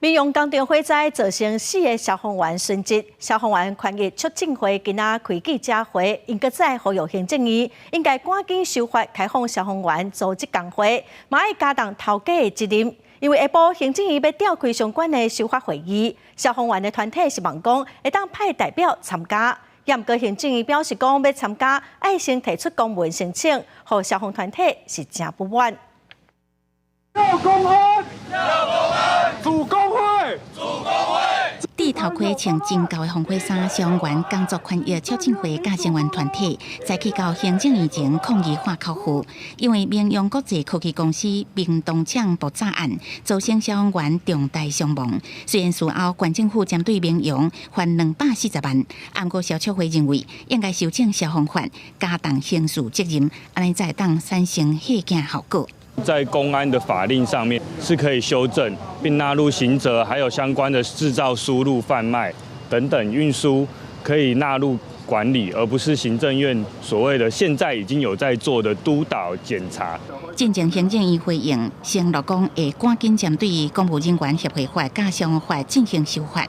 民用工程火灾造成4个消防员殉职，消防员权益促进会今仔开记者会，应该再呼吁行政院应该赶紧修法开放消防员组织工会，嘛要加重头家的责任。因为下晡行政院要召开相关的修法会议，消防员的团体希望讲会当派代表参加。不过行政院表示讲要参加，要先提出公文申请，和消防团体是真不满。要公安，主工会。戴头盔、穿真厚的防火衫，消防员工作权益促进会甲成员团体再去到行政院前抗议化口户，因为民用国际科技公司明东抢爆炸案造成消防员重大伤亡。虽然事后县政府针对民用罚240万，不过消促会认为应该修正消防法，加重刑事责任，安尼才当产生吓惊效果。在公安的法令上面是可以修正，并纳入刑责，还有相关的制造、输入、贩卖等等运输可以纳入管理，而不是行政院所谓的现在已经有在做的督导检查。进前行政院回应，承诺讲会赶紧针对公务人员协会法甲消防法进行修法。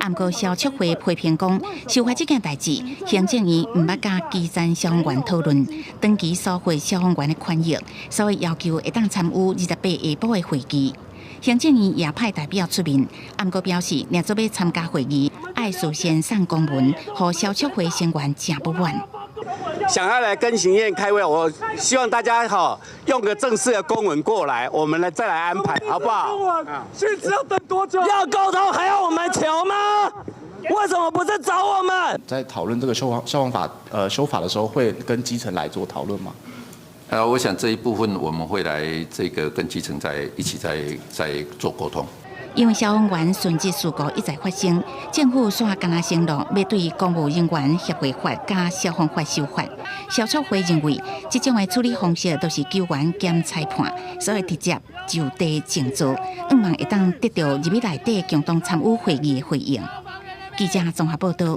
不过消促会批评讲，修法这件代志，行政院唔捌甲基层消防员讨论，长期收回消防员的权益，所以要求会当参与28下晡的会议。行政院也派代表出面，不过表示，若做要参加会议，爱事先送公文，和消促会成员真不满。想要来跟行院开会，我希望大家用个正式的公文过来，我们再来安排，好不好？现在要等多久？要沟通还要我们求吗？为什么不是找我们？在讨论这个消防法修法的时候，会跟基层来做讨论吗？我想这一部分我们会来这个跟基层一起再做沟通。因为消防员殉职事故一再发生，政府煞敢若承诺要对公务人员协会法甲消防法修法。消促会认为，这种的处理方式都是救援兼裁判，所以直接就地正做，望会当得到入面内底共同参与会议的回应。记者综合报道。